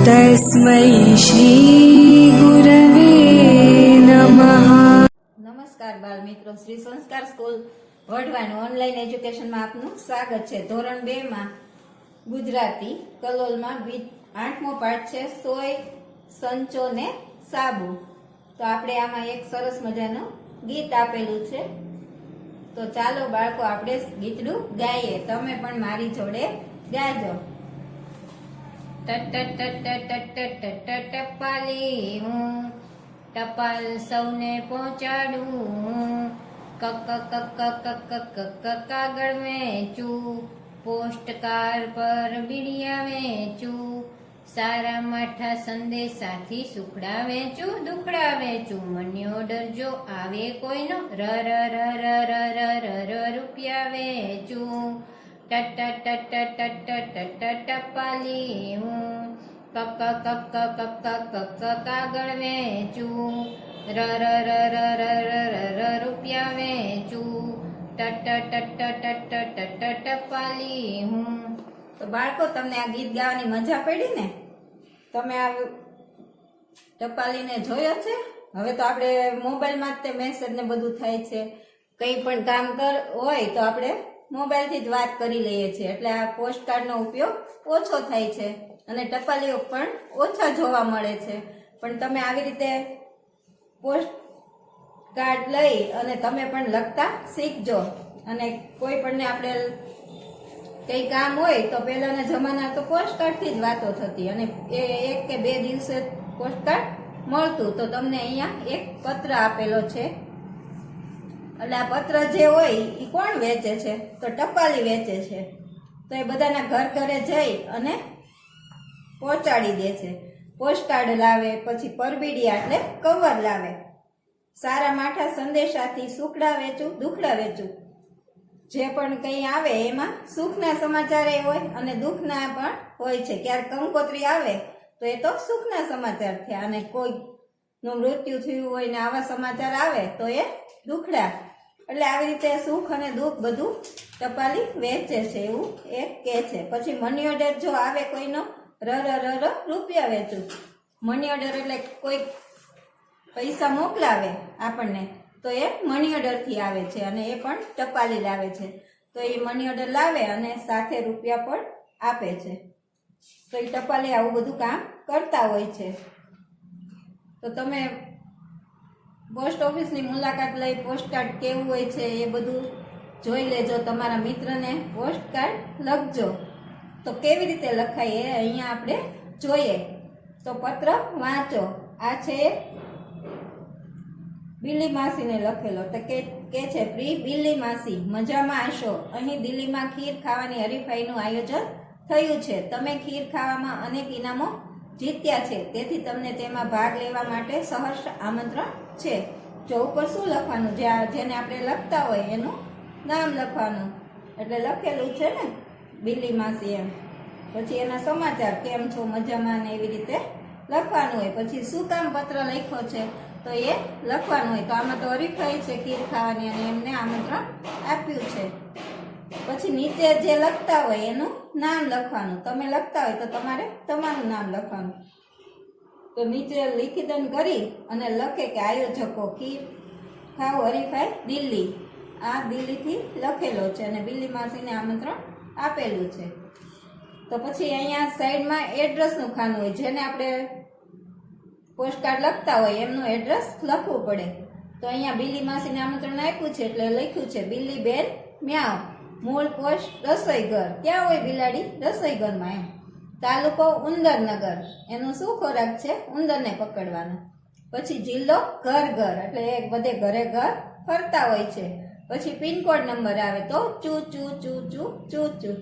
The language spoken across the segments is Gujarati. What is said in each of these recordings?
तस्मै श्री गुरवे नमः। નમસ્કાર બાળ મિત્રો, શ્રી સંસ્કાર સ્કૂલ વઢવાનું ઓનલાઈન એજ્યુકેશનમાં આપનું સ્વાગત છે। ધોરણ 2 માં ગુજરાતી કલોલમાં 8મો પાઠ છે સોય, સંચો ને સાબુ। તો આપણે આમાં એક સરસ મજાનું ગીત આપેલું છે, તો ચાલો બાળકો આપણે ગીતડું ગાઈએ। તમે પણ મારી જોડે ગાજો। ટપાલી હું ટપાલ સૌને પહોંચાડું, કાગળ વેચું, પોસ્ટકાર પર બીડિયા વેચું, સારા માઠા સંદેશાથી સુખડા વેચું, દુખડા વેચું, મની ઓર્ડર જો આવે કોઈનો રૂપિયા વેચું। ટપાલી હું કાગળ વેચું, રૂપિયા વેચું, ટપાલી હું। તો બાળકો, તમને આ ગીત ગાવાની મજા પડી ને? તમે આ ટપાલીને જોયો છે? હવે તો આપણે મોબાઈલમાં જ તે મેસેજ ને બધું થાય છે, કંઈ પણ કામ હોય તો આપણે મોબાઈલથી જ વાત કરી લઈએ છીએ, એટલે આ પોસ્ટકાર્ડનો ઉપયોગ ઓછો થાય છે અને ટપાલીઓ પણ ઓછા જોવા મળે છે। પણ તમે આવી રીતે પોસ્ટકાર્ડ લઈ અને તમે પણ લખતા શીખજો। અને કોઈ પણને આપણે કંઈ કામ હોય તો પહેલાના જમાના તો પોસ્ટકાર્ડથી જ વાતો થતી, અને એ 1 કે 2 દિવસે પોસ્ટકાર્ડ મળતું। તો તમને અહીંયા એક પત્ર આપેલો છે, એટલે આ પત્ર જે હોય એ કોણ વેચે છે? તો ટપાલી વેચે છે। તો એ બધાના ઘરે જઈ અને પહોંચાડી દે છે। પોસ્ટકાર્ડ લાવે, પછી પરબીડિયા એટલે કવર લાવે, સારા માઠા સંદેશાથી સુખડા વેચું, દુખડા વેચું। જે પણ કંઈ આવે એમાં સુખના સમાચાર હોય અને દુઃખના પણ હોય છે। ક્યારેક કંકોત્રી આવે તો એ તો સુખના સમાચાર થયા, અને કોઈનું મૃત્યુ થયું હોય ને આવા સમાચાર આવે તો એ દુખડા। એટલે આવી રીતે સુખ અને દુઃખ બધું ટપાલી વેચે છે, એવું એ કહે છે। પછી મની ઓર્ડર જો આવે કોઈનો રૂપિયા વેચું। મની ઓર્ડર એટલે કોઈ પૈસા મોકલાવે આપણને તો એ મની ઓર્ડરથી આવે છે, અને એ પણ ટપાલી લાવે છે। તો એ મની ઓર્ડર લાવે અને સાથે રૂપિયા પણ આપે છે। તો એ ટપાલી આવું બધું કામ કરતા હોય છે। તો તમે પોસ્ટ ઓફિસની મુલાકાત લઈ પોસ્ટકાર્ડ કેવું હોય છે એ બધું જોઈ લેજો, તમારા મિત્રને પોસ્ટકાર્ડ લખજો। તો કેવી રીતે લખાય એ અહીંયા આપણે જોઈએ। તો પત્ર વાંચો। આ છે બિલ્લી માસીને લખેલો, તો કે છે, પ્રિય બિલ્લી માસી, મજામાં હશો? અહીં દિલ્હીમાં ખીર ખાવાની હરીફાઈનું આયોજન થયું છે। તમે ખીર ખાવામાં અનેક ઇનામો જીત્યા છે, તેથી તમને તેમાં ભાગ લેવા માટે સહર્ષ આમંત્રણ છે। જો ઉપર શું લખવાનું? જેને આપણે લખતા હોય એનું નામ લખવાનું, એટલે લખેલું છે ને બિલ્લી માસી એમ। પછી એના સમાચાર, કેમ છો, મજામાં, ને એવી રીતે લખવાનું હોય। પછી શું કામ પત્ર લખ્યો છે તો એ લખવાનું હોય। તો આમાં તો હરીફાઈ છે ખીર ખાવાની, અને એમને આમંત્રણ આપ્યું છે। પછી નીચે જે લખતા હોય એનું નામ લખવાનું। તમે લખતા હોય તો તમારે તમારું નામ લખવાનું। તો નીચે લિખિતન કરી અને લખે કે આયોજકો ખીર ખાવ હરીફાઈ દિલ્હી, આ દિલ્હીથી લખેલો છે અને બિલ્લી માસીને આમંત્રણ આપેલું છે। તો પછી અહીંયા સાઈડમાં એડ્રેસનું ખાનું હોય, જેને આપણે પોસ્ટકાર્ડ લખતા હોય એમનું એડ્રેસ લખવું પડે। તો અહીંયા બિલ્લી માસીને આમંત્રણ આપ્યું છે એટલે લખ્યું છે બિલ્લી બેન મ્યાવ, મૂળ પોસ્ટ રસોઈઘર। ક્યાં હોય બિલાડી? રસોઈઘરમાં એમ। તાલુકો ઉંદરનગર, એનું શું ખોરાક છે? ઉંદરને પકડવાનો। પછી જિલ્લો ઘર, એટલે એ બધે ઘરે ઘર ફરતા હોય છે। પછી પિનકોડ નંબર આવે તો ચૂ ચૂ ચૂ ચૂ ચૂ ચૂ।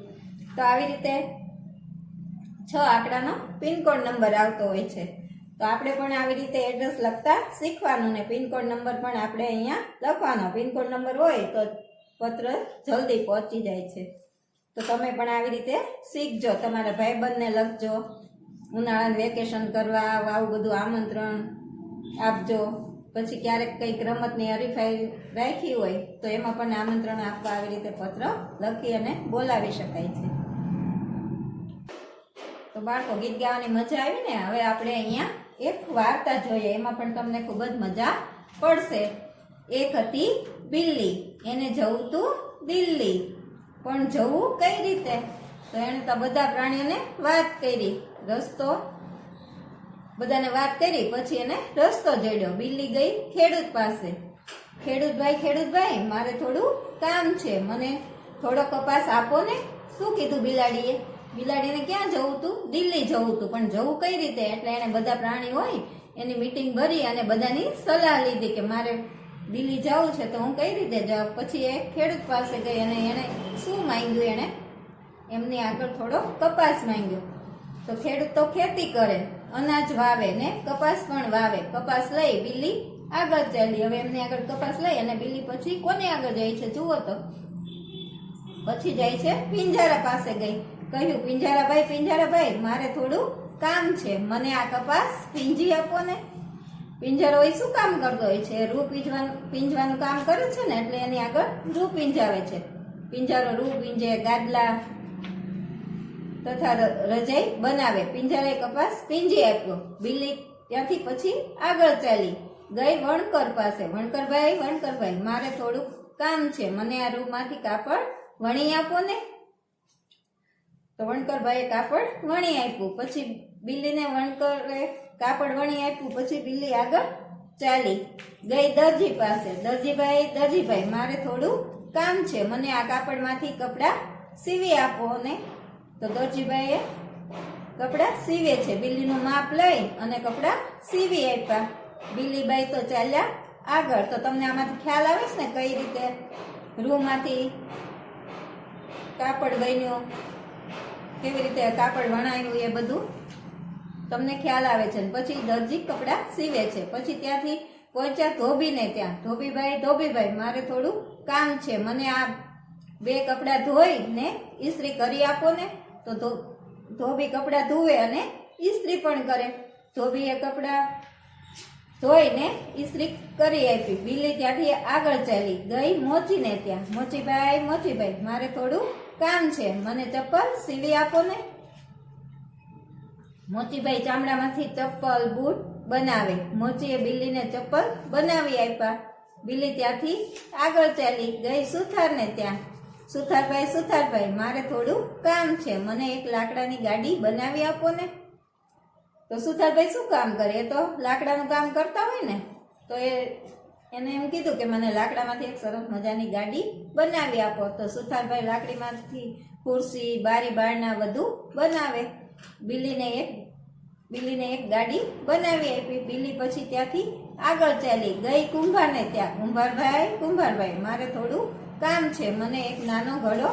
તો આવી રીતે 6 આંકડાનો પિનકોડ નંબર આવતો હોય છે। તો આપણે પણ આવી રીતે એડ્રેસ લખતા શીખવાનું, ને પિનકોડ નંબર પણ આપણે અહીંયા લખવાનો। પિનકોડ નંબર હોય તો પત્ર જલ્દી પહોંચી જાય છે। તો તમે પણ આવી રીતે શીખજો, તમારા ભાઈબંધને લખજો, ઉનાળાનું વેકેશન કરવા આવું બધું આમંત્રણ આપજો। પછી ક્યારેક કંઈક રમતની હરીફાઈ રાખી હોય તો એમાં પણ આમંત્રણ આપવા આવી રીતે પત્ર લખી અને બોલાવી શકાય છે। તો તો બાળકો ગીત ગાવાની મજા આવી ને. હવે આપણે અહીંયા એક વાર્તા જોઈએ, એમાં પણ તમને ખૂબ જ મજા પડશે. એક હતી બિલ્લી, એને જવું તું દિલ્હી, પણ જવું કઈ રીતે? તો એણે તો બધા પ્રાણીઓને વાત કરી, રસ્તો બધાને વાત કરી, પછી એને રસ્તો જડ્યો. બિલ્લી ગઈ ખેડૂત પાસે. ખેડૂતભાઈ મારે થોડું કામ છે, મને થોડો કપાસ આપો ને. શું કીધું બિલાડીએ? બિલાડીને ક્યાં જવું તું? દિલ્હી જવું તું, પણ જવું કઈ રીતે? એટલે એને બધા પ્રાણી હોય એની મીટિંગ ભરી અને બધાની સલાહ લીધી કે મારે દિલ્હી જવું છે તો હું કઈ રીતે જાઉં. પછી એ ખેડૂત પાસે ગઈ અને એને શું માંગ્યું? એને એમની આગળ થોડો કપાસ માંગ્યો. તો ખેડૂત તો ખેતી કરે, અનાજ વાવે ને કપાસ પણ વાવે. કપાસ લઈ બિલ્લી આગળ ચાલી. હવે એમની આગળ કપાસ લઈ અને બિલ્લી પછી કોને આગળ જાય છે જુઓ તો. પછી જાય છે પિંજારા પાસે ગઈ. કહ્યું પિંજારાભાઈ મારે થોડું કામ છે, મને આ કપાસ પીંજી આપો ને. પિંજારો હોય શું કામ કરતો હોય છે? રૂ પીંજવાનું કામ કરે છે ને, એટલે એની આગળ રૂ પીંજાવે છે. પિંજારો રૂ પીંજે, ગાદલા તથા રજાઈ બનાવે. પિંજારાએ કપાસ પીંજી આપ્યો. બિલ્લી ત્યાંથી પછી આગળ ચાલી ગઈ વણકર પાસે. વણકરભાઈ મારે થોડુંક કામ છે, મને આ રૂમાંથી કાપડ વણી આપો ને. તો વણકરભાઈએ કાપડ વણી આપ્યું. પછી બિલ્લીને વણકરે કાપડ વણી આપ્યું. પછી બિલ્લી આગળ ચાલી ગઈ દરજી પાસે. દરજીભાઈ મારે થોડું કામ છે, મને આ કાપડમાંથી કપડાં સીવી આપો ને. તો દરજીભાઈએ કપડાં સીવે છે. બિલ્લીનું માપ લઈ અને કપડાં સીવી આપ્યા. બિલ્લીબાઈ તો ચાલ્યા આગળ. તો તમને આમાંથી ખ્યાલ આવે છે ને કઈ રીતે રૂમાંથી કાપડ બન્યું, કેવી રીતે કાપડ વણાયું, એ બધું તમને ખ્યાલ આવે છે. પછી દરજી કપડાં સીવે છે. પછી ત્યાંથી પહોંચ્યા ધોબીને ત્યાં. ધોબીભાઈ મારે થોડું કામ છે, મને આ 2 કપડાં ધોઈને ઇસ્ત્રી કરી આપો ને. તો ધોબી કપડાં ધોવે અને ઇસ્ત્રી પણ કરે. ધોબીએ કપડાં ધોઈને ઇસ્ત્રી કરી આપી. બિલ્લી ત્યાંથી આગળ ચાલી ગઈ મોચીને ત્યાં. મોચીભાઈ મારે થોડું કામ છે, મને ચપ્પલ સીવી આપો ને. મોચીભાઈ ચામડામાંથી ચપ્પલ બૂટ બનાવે. મોચીએ બિલ્લીને ચપ્પલ બનાવી આપ્યા. બિલ્લી ત્યાંથી આગળ ચાલી ગઈ સુથારને ત્યાં. સુથારભાઈ મારે થોડું કામ છે, મને એક લાકડાની ગાડી બનાવી આપો ને. તો સુથારભાઈ શું કામ કરે? એ તો લાકડાનું કામ કરતા હોય ને. તો એને એમ કીધું કે મને લાકડામાંથી એક સરસ મજાની ગાડી બનાવી આપો. તો સુથારભાઈ લાકડીમાંથી ખુરશી, બારી બારણા બધું બનાવે. બિલ્લીને એક ગાડી બનાવી આપી. બિલ્લી પછી ત્યાંથી આગળ ચાલી ગઈ કુંભારને ત્યાં. કુંભારભાઈ મારે થોડું કામ છે, મને એક નાનો ઘડો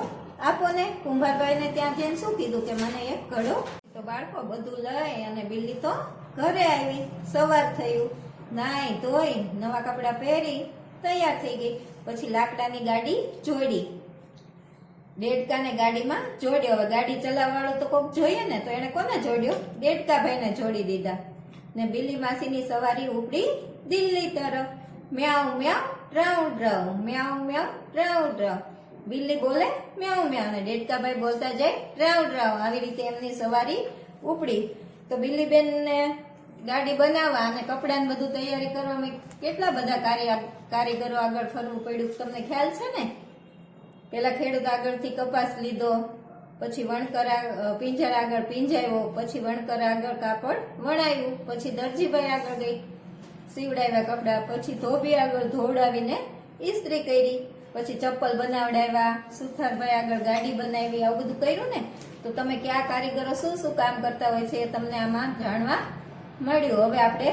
આપો ને. કુંભારભાઈને ત્યાં જઈને શું કીધું કે મને એક ઘડો. તો બાળકો બધું લઈ અને બિલ્લી તો ઘરે આવી. સવાર થયું, નાઈ ધોઈ નવા કપડાં પહેરી તૈયાર થઈ ગઈ. પછી લાકડાની ગાડી જોડી, દેડકાને ગાડીમાં જોડ્યો. હવે ગાડી ચલાવવાળો તો કોક જોઈએ ને, તો એને કોને જોડ્યો? દેડકાભાઈને જોડી દીધા. ને બિલ્લી માસીની સવારી ઉપડી દિલ્હી તરફ. મ્યાઉ મ્યાઉ ડ્રાઉ ડ્રાઉ, મ્યાઉ મ્યાઉ ડ્રાઉ ડ્રાઉ. બિલ્લી બોલે મ્યાઉ મ્યાઉ અને દેડકાભાઈ બોલતા જાય ડ્રાઉ ડ્રાઉ. આવી રીતે એમની સવારી ઉપડી. તો બિલ્લી બેનને ગાડી બનાવવા અને કપડાને બધું તૈયારી કરવામાં કેટલા બધા કારીગરો આગળ ફરવું પડ્યું, તમને ખ્યાલ છે ને. પેલા ખેડૂત આગળથી કપાસ લીધો, પછી વણકર પિંજરા આગળ પીંજાવ્યો, પછી વણકર આગળ કાપડ વણાવ્યું, પછી દરજીભાઈ આગળ ગઈ સીવડાવ્યા કપડા, પછી ધોબી આગળ ધોવડાવીને ઇસ્ત્રી કરી, પછી ચપ્પલ બનાવડાવ્યા, સુથારભાઈ આગળ ગાડી બનાવી. આવું બધું કર્યું ને. તો તમે કયા કારીગરો શું કામ કરતા હોય છે એ તમને આમાં જાણવા મળ્યું. હવે આપણે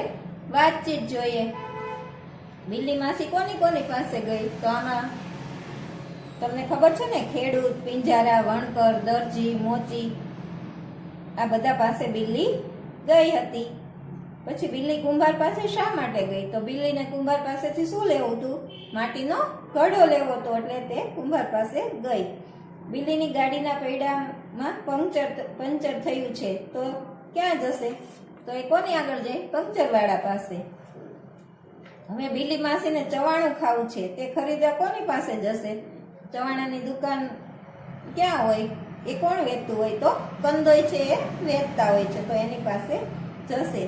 વાતચીત જોઈએ. બિલ્લી માસી કોની પાસે ગઈ? તો આમાં તમને ખબર છે ને, ખેડૂત, પિંજારા, વણકર, દરજી, મોચી, આ બધા પાસે બિલ્લી ગઈ હતી. પછી બિલ્લી કુંભાર પાસે શા માટે ગઈ? તો બિલ્લીને કુંભાર પાસેથી શું લેવું હતું? માટીનો ઘડો લેવો હતો, એટલે તે કુંભાર પાસે ગઈ. બિલ્લીની ગાડીના પૈડામાં પંચર થયું છે, તો ક્યાં જશે? તો એ કોની આગળ જાય? પંચરવાળા પાસે. હવે બિલ્લી માસીને ચવાણું ખાવું છે, તે ખરીદવા કોની પાસે જશે? ચવાણાની દુકાન ક્યાં હોય? એ કોણ વેચતું હોય? તો કંદોઈ છે એ વેચતા હોય છે, તો એની પાસે જશે.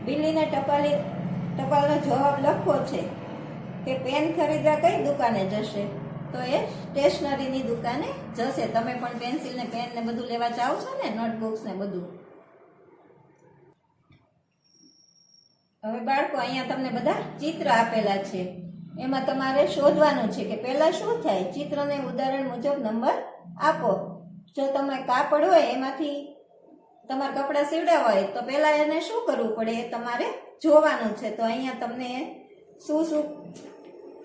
બિલ્લીને ટપાલનો જવાબ લખવો છે કે પેન ખરીદવા કઈ દુકાને જશે? તો એ સ્ટેશનરીની દુકાને જશે. તમે પણ પેન્સિલ ને પેન ને બધું લેવા જાઓ છો ને, નોટબુક્સ ને બધું. હવે બાળકો, અહીંયા તમને બધા ચિત્ર આપેલા છે. એમાં તમારે શોધવાનું છે કે પહેલા શું થાય. ચિત્રને ઉદાહરણ મુજબ નંબર આપો. જો તમે કાપડ હોય એમાંથી તમારે કપડાં સીવડાવવા હોય તો પહેલા એને શું કરવું પડે એ તમારે જોવાનું છે. તો અહીંયા તમને શું શું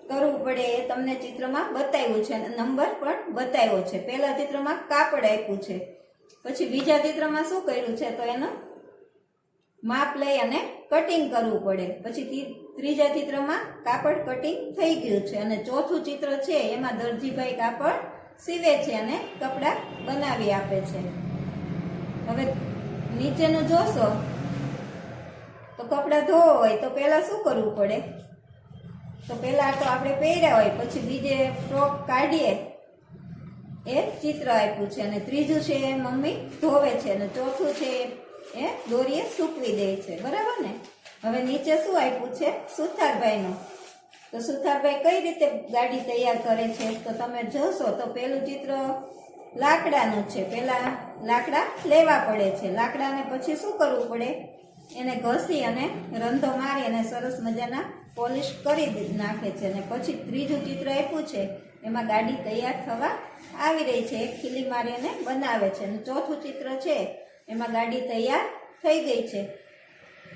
કરવું પડે એ તમને ચિત્રમાં બતાવ્યું છે અને નંબર પણ બતાવ્યો છે. પહેલા ચિત્રમાં કાપડ આપ્યું છે, પછી બીજા ચિત્રમાં શું કર્યું છે? તો એનું માપ લઈ અને કટિંગ કરવું પડે. પછી ત્રીજા ચિત્રમાં કાપડ કટિંગ થઈ ગયું છે અને ચોથું ચિત્ર છે એમાં દરજીભાઈ કાપડ સીવે છે અને કપડાં બનાવી આપે છે. હવે નીચેનું જોશો તો કપડાં ધોવા હોય તો પહેલા શું કરવું પડે? તો પહેલા તો આપણે પહેર્યા હોય, પછી બીજે ફ્રોક કાઢીએ એ ચિત્ર આપ્યું છે અને ત્રીજું છે એ મમ્મી ધોવે છે અને ચોથું છે એ દોરીએ સૂકવી દે છે. બરાબર ને? હવે નીચે શું આપ્યું છે? સુથારભાઈનું. તો સુથારભાઈ કઈ રીતે ગાડી તૈયાર કરે છે? તો તમે જોશો તો પેલું ચિત્ર લાકડાનું છે. પહેલા લાકડા લેવા પડે છે. લાકડાને પછી શું કરવું પડે? એને ઘસી અને રંધો મારી અને સરસ મજાના પોલિશ કરી નાખે છે. અને પછી ત્રીજું ચિત્ર આપ્યું છે એમાં ગાડી તૈયાર થવા આવી રહી છે, એક ખીલી મારી અને બનાવે છે. અને ચોથું ચિત્ર છે એમાં ગાડી તૈયાર થઈ ગઈ છે.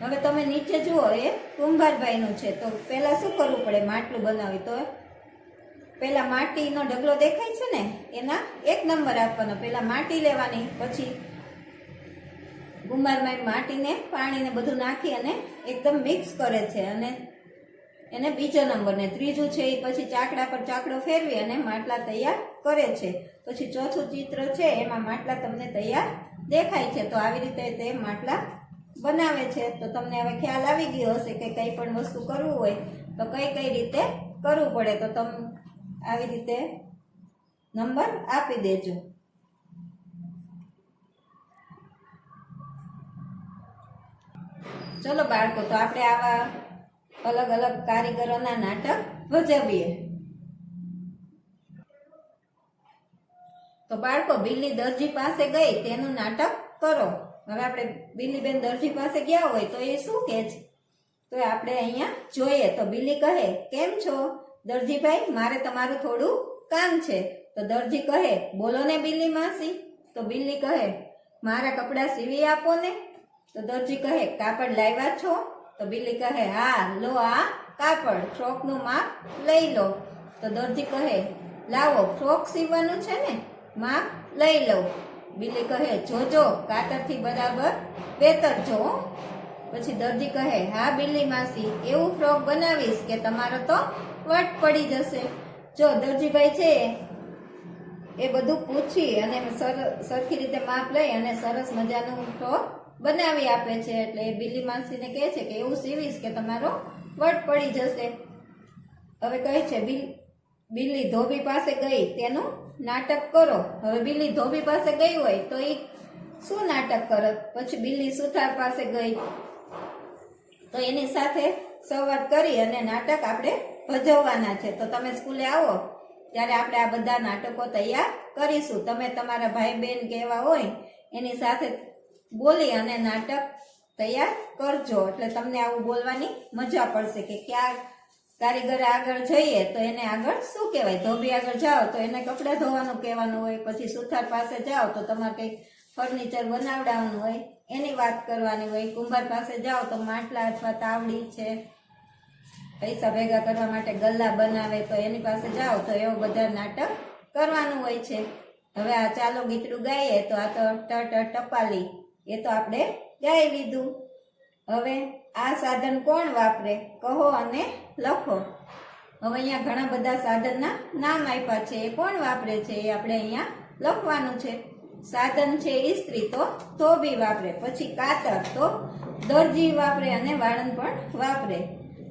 હવે તમે નીચે જુઓ, એ કુંભારભાઈનું છે. તો પહેલા શું કરવું પડે? માટલું બનાવી. તો પહેલા માટીનો ઢગલો દેખાય છે ને, એના 1 નંબર આપવાનો. પહેલા માટી લેવાની, પછી કુંભારભાઈ માટીને પાણીને બધું નાખી અને એકદમ મિક્સ કરે છે અને એને બીજો નંબર. ને ત્રીજું છે એ પછી ચાકડા પર ચાકડો ફેરવી અને માટલા તૈયાર કરે છે. પછી ચોથું ચિત્ર છે એમાં માટલા તમને તૈયાર દેખાય છે. તો આવી રીતે તે માટલા બનાવે છે. તો તમને હવે ખ્યાલ આવી ગયો હશે કે કઈ પણ વસ્તુ કરવું હોય તો કઈ કઈ રીતે કરવું પડે. તો તમે આવી રીતે નંબર આપી દેજો. ચલો બાળકો, તો આપણે આવા અલગ અલગ કારીગરોના નાટક ભજવીએ. તો બાળકો, બિલ્લી દરજી પાસે ગઈ તેનું નાટક કરો. હવે આપણે બિલ્લીબેન દરજી પાસે ગયા હોય તો એ શું કહે છે? તો આપણે અહીંયા જોઈએ. તો બિલ્લી કહે, કેમ છો દરજીભાઈ? મારે તમારું થોડું કામ છે. તો દરજી કહે, બોલો ને બિલ્લી માસી. તો બિલ્લી કહે, મારા કપડાં સીવી આપો ને. તો દરજી કહે, કાપડ લાવ્યા છો? તો બિલ્લી કહે, હા, લો આ કાપડ, ફ્રોકનું માપ લઈ લો. તો દરજી કહે, લાવો, ફ્રોક સીવવાનું છે ને, માપ લઈ લો. બિલ્લી કહે, જોજો કાતરથી બરાબર બેતરજો. પછી દરજી કહે, હા બિલ્લી માસી, એવું ફ્રોક બનાવીશ કે તમારો તો વટ પડી જશે. જો દરજીભાઈ છે એ બધું પૂછી અને સરખી રીતે માપ લઈ અને સરસ મજાનું ફ્રોક બનાવી આપે છે. એટલે એ બિલ્લી માસીને કહે છે કે એવું સીવીશ કે તમારો વટ પડી જશે. હવે કહે છે, બિલ્લી ધોબી પાસે ગઈ તેનું નાટક કરો. હવે બિલ્લી ધોબી પાસે ગઈ હોય તો એ શું નાટક કરે? પછી બિલ્લી સુથાર પાસે ગઈ તો એની સાથે સંવાદ કરી અને નાટક આપણે ભજવવાના છે. તો તમે સ્કૂલે આવો ત્યારે આપણે આ બધા નાટકો તૈયાર કરીશું. તમે તમારા ભાઈ બહેન કેવા હોય એની સાથે બોલી અને નાટક તૈયાર કરજો. એટલે તમને આવું બોલવાની મજા પડશે કે ક્યાં કારીગર આગળ જઈએ તો એને આગળ શું કહેવાય. ધોબી આગળ જાઓ તો એને કપડાં ધોવાનું કહેવાનું હોય. પછી સુથાર પાસે જાઓ તો તમારે કંઈક ફર્નિચર બનાવડાવવાનું હોય એની વાત કરવાની હોય. કુંભાર પાસે જાઓ તો માટલા અથવા તાવડી છે, પૈસા ભેગા કરવા માટે ગલ્લા બનાવે તો એની પાસે જાઓ તો એવું બધા નાટક કરવાનું હોય છે. હવે આ ચાલો ગીતડું ગાઈએ. તો આ તો ટ ટપાલી એ તો આપણે ગાઈ લીધું. હવે આ સાધન કોણ વાપરે? કહો અને લખો. હવે અહીંયા ઘણા બધા સાધનના નામ આપ્યા છે. એ કોણ વાપરે છે એ આપણે અહીંયા લખવાનું છે. સાધન છે ઇસ્ત્રી, તો ધોબી વાપરે. પછી કાતર તો દરજી વાપરે અને વાળંદ પણ વાપરે.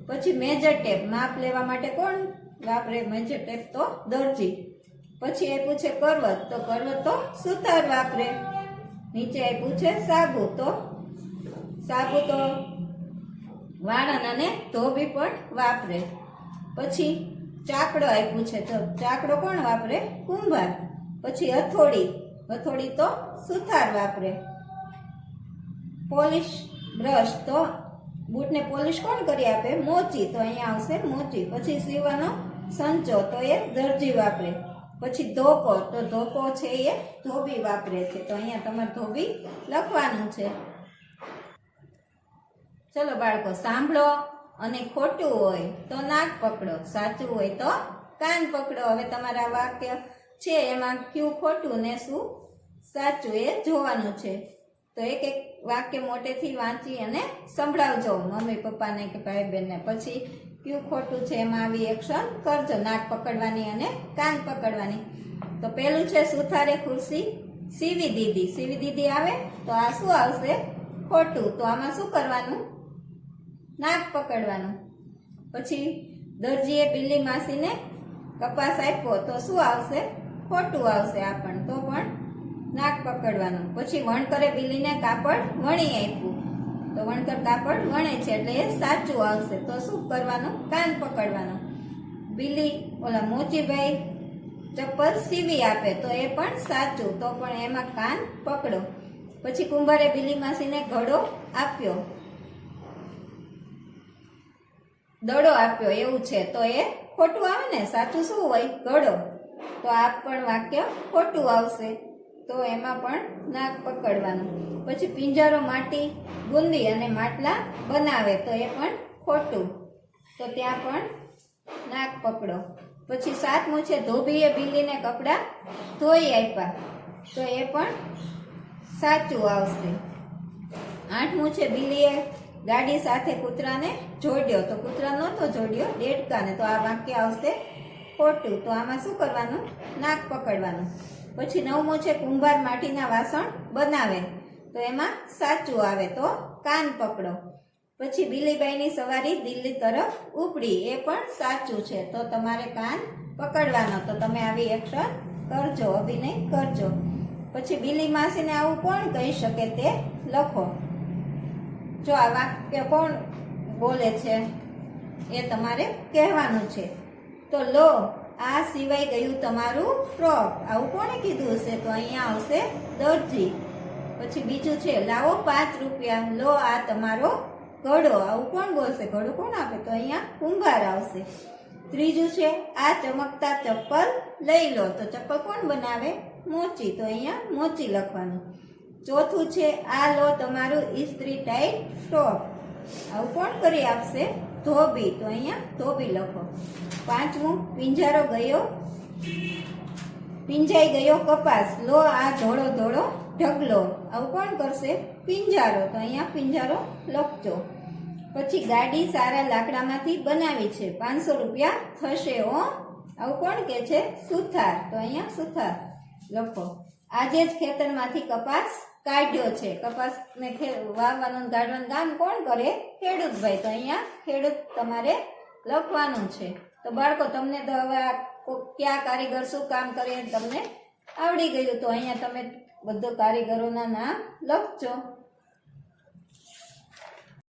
પછી મેજર ટેપ માપ લેવા માટે કોણ વાપરે? મેજર ટેપ તો દરજી. પછી આપ્યું છે કરવત, તો કરવત તો સુતાર વાપરે. નીચે આપ્યું છે સાબુ, તો સાબુ તો વાળન અને ધોબી પણ વાપરે. પછી ચાકડો આપ્યું છે, તો ચાકડો કોણ વાપરે? કુંભાર. પછી હથોડી, હથોડી તો સુથાર વાપરે. પોલિશ બ્રશ, તો બૂટને પોલિશ કોણ કરી આપે? મોચી, તો અહીંયા આવશે મોચી. પછી સીવાનો સંચો, તો એ દરજી વાપરે. પછી ધોકો, તો ધોકો છે એ ધોબી વાપરે છે, તો અહીંયા તમારે ધોબી લખવાનું છે. ચલો બાળકો સાંભળો, અને ખોટું હોય તો નાક પકડો, સાચું હોય તો કાન પકડો. હવે તમારા વાક્ય છે એમાં કયું ખોટું ને શું સાચું એ જોવાનું છે. તો એક એક વાક્ય મોટેથી વાંચી અને સંભળાવજો મમ્મી પપ્પાને કે ભાઈ બહેનને. પછી કયું ખોટું છે એમાં આવી એક્શન કરજો, નાક પકડવાની અને કાન પકડવાની. તો પેલું છે સુથારે ખુરશી સીવી દીધી. સીવી દીધી આવે તો આ શું આવશે? ખોટું. તો આમાં શું કરવાનું? નાક પકડવાનું. પછી દરજીએ બિલ્લી માસીને કપાસ આપ્યો, તો શું આવશે? ખોટું આવશે. આ પણ તો પણ નાક પકડવાનું. પછી વણકરે બિલ્લીને કાપડ વણી આપ્યું, તો વણકર કાપડ વણે છે એટલે એ સાચું આવશે. તો શું કરવાનું? કાન પકડવાનું. બિલ્લી ઓલા મોચીભાઈ ચપ્પલ સીવી આપે, તો એ પણ સાચું, તો પણ એમાં કાન પકડો. પછી કુંભારે બિલ્લી માસીને ઘડો આપ્યો, દડો આપ્યો એવું છે, તો એ ખોટું આવે ને. સાચું શું હોય? ઘડો. તો આ પણ વાક્ય ખોટું આવશે, તો એમાં પણ નાક પકડવાનું. પછી પિંજરો માટી ગુંદી અને માટલા બનાવે, તો એ પણ ખોટું, તો ત્યાં પણ નાક પકડો. પછી સાતમું છે ધોબીએ બિલ્લીને કપડાં ધોઈ આપ્યા, તો એ પણ સાચું આવશે. આઠમું છે બિલ્લીએ ગાડી સાથે કૂતરાને જોડ્યો, તો કૂતરા નહોતો જોડ્યો, દેડકાને, તો આ વાક્ય આવશે ખોટું. તો આમાં શું કરવાનું? નાક પકડવાનું. પછી નવમું છે કુંભાર માટીના વાસણ બનાવે, તો એમાં સાચું આવે, તો કાન પકડો. પછી બિલ્લીબાઈની સવારી દિલ્હી તરફ ઉપડી, એ પણ સાચું છે, તો તમારે કાન પકડવાનો. તો તમે આવી એક્શન કરજો, અભિનય કરજો. પછી બિલ્લી માસીને આવું કોણ કહી શકે તે લખો. જો આ વાક્ય કોણ બોલે છે એ તમારે કહેવાનું છે. તો લો આ સિવાય ગયું તમારું ફ્રોક, આવું કોણે કીધું હશે? તો અહીંયા આવશે દરજી. પછી બીજું છે લાવો 5 રૂપિયા, લો આ તમારો ઘડો, આવું કોણ બોલશે? ઘડો કોણ આપે? તો અહીંયા કુંભાર આવશે. ત્રીજું છે આ ચમકતા ચપ્પલ લઈ લો, તો ચપ્પલ કોણ બનાવે? મોચી, તો અહીંયા મોચી લખવાનું. ચોથું છે આ લો તમારું ઇસ્ત્રી ટાઈટ ફ્રોક, આવું કોણ કરી આપશે? ધોબી, તો અહીંયા ધોબી લખો. પાંચમું પિંજારો ગયો પિંજાઈ ગયો કપાસ, લો આ ધોળો ધોળો ઢગલો, આવું કોણ કરશે? પિંજારો, તો અહીંયા પિંજારો લખજો. પછી ગાડી સારા લાકડામાંથી બનાવી છે, 500 રૂપિયા થશે હો, આવું કોણ કે છે? સુથાર, તો અહીંયા સુથાર લખો. આજે જ ખેતરમાંથી કપાસ કાઢ્યો છે, કપાસને વાવવાનું કાઢવાનું કામ કોણ કરે? ખેડૂતભાઈ, તો અહીંયા ખેડૂત તમારે લખવાનું છે. તો બાળકો તમને તો હવે કયા કારીગર શું કામ કરે તમને આવડી ગયું, તો અહીંયા તમે બધો કારીગરોના નામ લખજો.